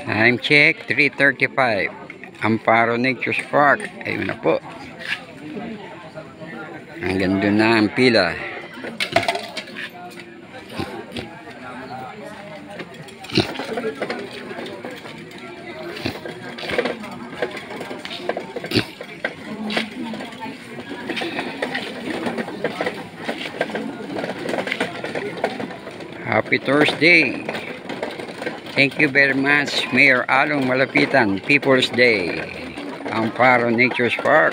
Time check, 3:35. Amparo Nature's Park. Ayun na po. Hanggang doon na ang pila. Happy Thursday. Thank you very much, Mayor Along Malapitan. People's Day. Amparo Nature's Park.